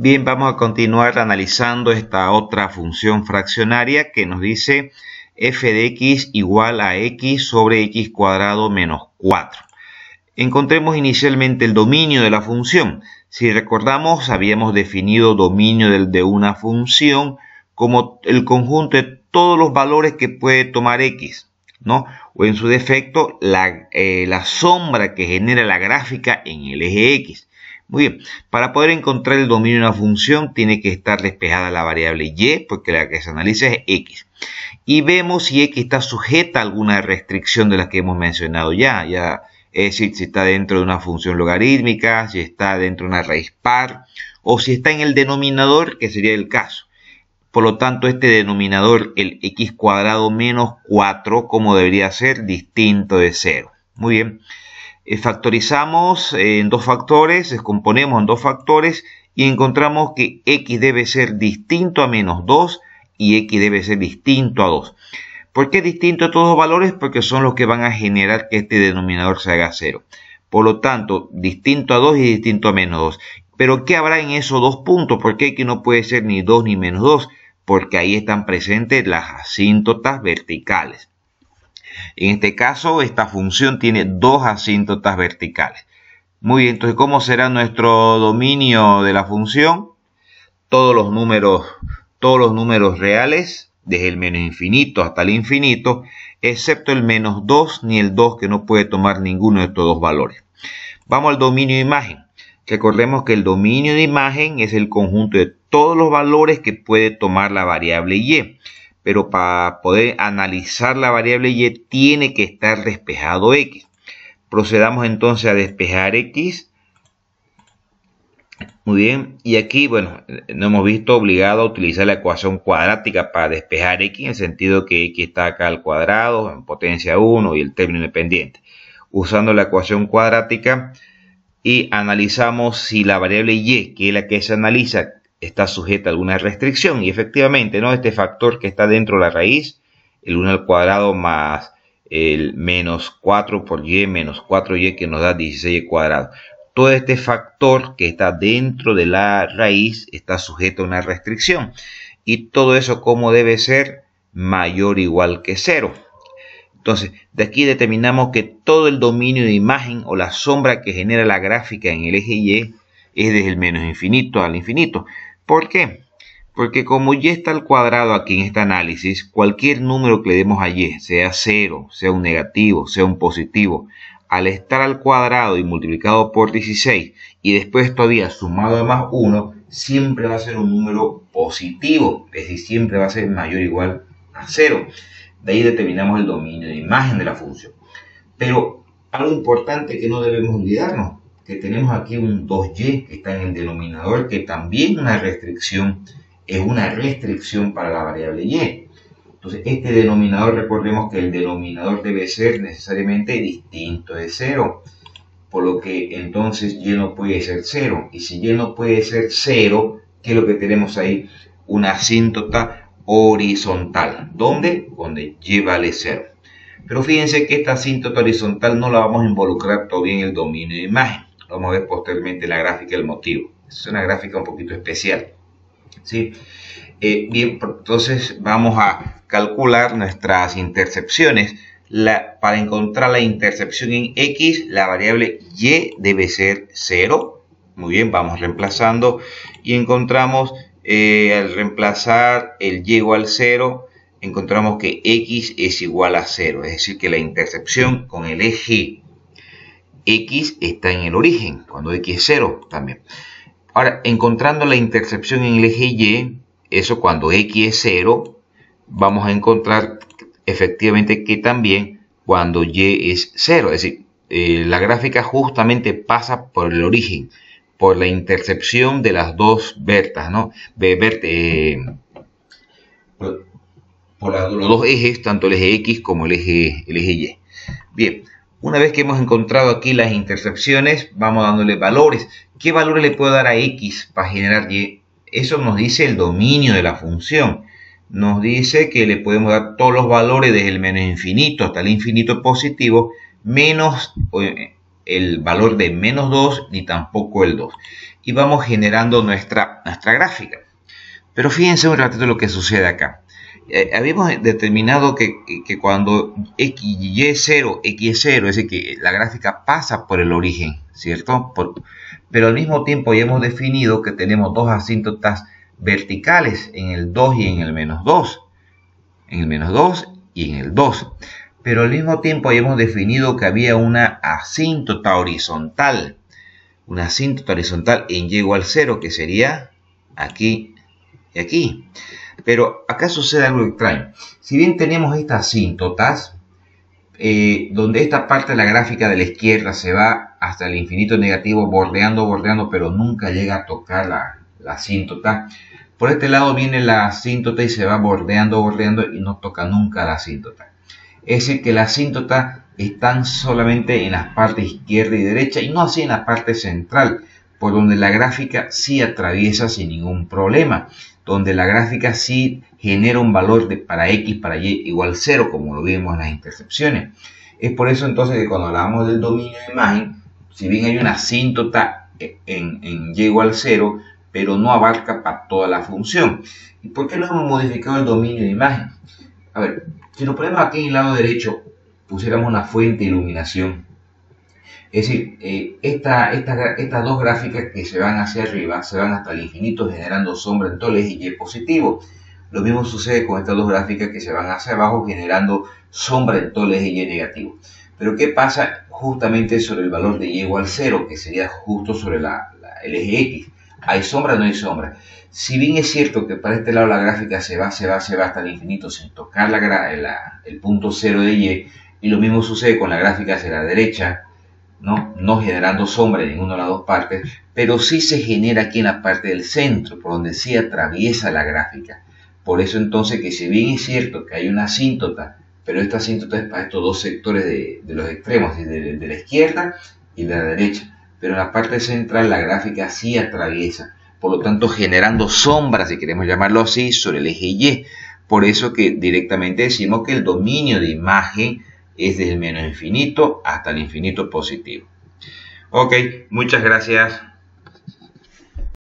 Bien, vamos a continuar analizando esta otra función fraccionaria que nos dice f de x igual a x sobre x cuadrado menos 4. Encontremos inicialmente el dominio de la función. Si recordamos, habíamos definido dominio de una función como el conjunto de todos los valores que puede tomar x, ¿no? O en su defecto, la sombra que genera la gráfica en el eje x. Muy bien, para poder encontrar el dominio de una función tiene que estar despejada la variable y, porque la que se analiza es x. Y vemos si x está sujeta a alguna restricción de las que hemos mencionado ya. Es decir, si está dentro de una función logarítmica, si está dentro de una raíz par, o si está en el denominador, que sería el caso. Por lo tanto, este denominador, el x cuadrado menos 4, como debería ser, distinto de 0. Muy bien. Factorizamos en dos factores, descomponemos en dos factores y encontramos que x debe ser distinto a menos 2 y x debe ser distinto a 2. ¿Por qué distinto a estos dos valores? Porque son los que van a generar que este denominador se haga 0. Por lo tanto, distinto a 2 y distinto a menos 2. ¿Pero qué habrá en esos dos puntos? ¿Por qué x no puede ser ni 2 ni menos 2? Porque ahí están presentes las asíntotas verticales. En este caso, esta función tiene dos asíntotas verticales. Muy bien, entonces, ¿cómo será nuestro dominio de la función? Todos los números reales, desde el menos infinito hasta el infinito, excepto el menos 2 ni el 2, que no puede tomar ninguno de estos dos valores. Vamos al dominio de imagen. Recordemos que el dominio de imagen es el conjunto de todos los valores que puede tomar la variable y. Pero para poder analizar la variable y tiene que estar despejado x. Procedamos entonces a despejar x. Muy bien, y aquí, bueno, nos hemos visto obligado a utilizar la ecuación cuadrática para despejar x, en el sentido que x está acá al cuadrado, en potencia 1 y el término independiente. Usando la ecuación cuadrática y analizamos si la variable y, que es la que se analiza, está sujeta a alguna restricción, y efectivamente, ¿no? Este factor que está dentro de la raíz, el 1 al cuadrado más el menos 4 por y menos 4y, que nos da 16y cuadrado. Todo este factor que está dentro de la raíz está sujeto a una restricción, y todo eso, ¿cómo debe ser? Mayor o igual que 0. Entonces, de aquí determinamos que todo el dominio de imagen o la sombra que genera la gráfica en el eje y es desde el menos infinito al infinito. ¿Por qué? Porque como y está al cuadrado aquí en este análisis, cualquier número que le demos a y, sea 0, sea un negativo, sea un positivo, al estar al cuadrado y multiplicado por 16 y después todavía sumado a más 1, siempre va a ser un número positivo, es decir, siempre va a ser mayor o igual a 0. De ahí determinamos el dominio de imagen de la función. Pero algo importante que no debemos olvidarnos, que tenemos aquí un 2y que está en el denominador, que también es una restricción para la variable y. Entonces, este denominador, recordemos que el denominador debe ser necesariamente distinto de 0. Por lo que entonces y no puede ser 0. Y si y no puede ser 0, ¿qué es lo que tenemos ahí? Una asíntota horizontal. ¿Dónde? Donde y vale 0. Pero fíjense que esta asíntota horizontal no la vamos a involucrar todavía en el dominio de imagen. Lo vamos a ver posteriormente en la gráfica del motivo. Es una gráfica un poquito especial, ¿sí? Bien, entonces vamos a calcular nuestras intercepciones. Para encontrar la intercepción en x, la variable y debe ser 0. Muy bien, vamos reemplazando y encontramos, al reemplazar el y igual 0, encontramos que x es igual a 0. Es decir, que la intercepción con el eje x está en el origen, cuando x es 0 también. Ahora, encontrando la intercepción en el eje y, eso cuando x es 0, vamos a encontrar efectivamente que también cuando y es 0. Es decir, la gráfica justamente pasa por el origen, por la intercepción de las dos vertas, ¿no? Por los dos ejes, tanto el eje x como el eje y. Bien. Una vez que hemos encontrado aquí las intercepciones, vamos dándole valores. ¿Qué valores le puedo dar a x para generar y? Eso nos dice el dominio de la función. Nos dice que le podemos dar todos los valores desde el menos infinito hasta el infinito positivo, menos el valor de menos 2 ni tampoco el 2. Y vamos generando nuestra nuestra gráfica. Pero fíjense un ratito lo que sucede acá. Habíamos determinado que cuando y0, x0, es decir, que la gráfica pasa por el origen, ¿cierto? Pero al mismo tiempo ya hemos definido que tenemos dos asíntotas verticales en el 2 y en el menos 2. En el menos 2 y en el 2. Pero al mismo tiempo ya hemos definido que había una asíntota horizontal. Una asíntota horizontal en y igual 0, que sería aquí y aquí. Pero acá sucede algo extraño. Si bien tenemos estas asíntotas, donde esta parte de la gráfica de la izquierda se va hasta el infinito negativo, bordeando, pero nunca llega a tocar la asíntota. Por este lado viene la asíntota y se va bordeando y no toca nunca la asíntota. Es decir, que las asíntotas están solamente en las partes izquierda y derecha y no así en la parte central, por donde la gráfica sí atraviesa sin ningún problema, donde la gráfica sí genera un valor para x, para y igual 0, como lo vimos en las intercepciones. Es por eso entonces que cuando hablamos del dominio de imagen, si bien hay una asíntota en y igual 0, pero no abarca para toda la función. ¿Y por qué no hemos modificado el dominio de imagen? A ver, si nos ponemos aquí en el lado derecho, pusiéramos una fuente de iluminación. Es decir, estas dos gráficas que se van hacia arriba, se van hasta el infinito generando sombra en todo el eje y positivo. Lo mismo sucede con estas dos gráficas que se van hacia abajo generando sombra en todo el eje y negativo. Pero ¿qué pasa justamente sobre el valor de y igual 0, que sería justo sobre el eje X? ¿Hay sombra o no hay sombra? Si bien es cierto que para este lado la gráfica se va hasta el infinito sin tocar el punto 0 de y lo mismo sucede con la gráfica hacia la derecha, no generando sombra en ninguna de las dos partes, pero sí se genera aquí en la parte del centro, por donde sí atraviesa la gráfica. Por eso entonces que si bien es cierto que hay una asíntota, pero esta asíntota es para estos dos sectores de los extremos, de la izquierda y de la derecha, pero en la parte central la gráfica sí atraviesa, por lo tanto generando sombra, si queremos llamarlo así, sobre el eje Y. Por eso que directamente decimos que el dominio de imagen es desde el menos infinito hasta el infinito positivo. Ok, muchas gracias.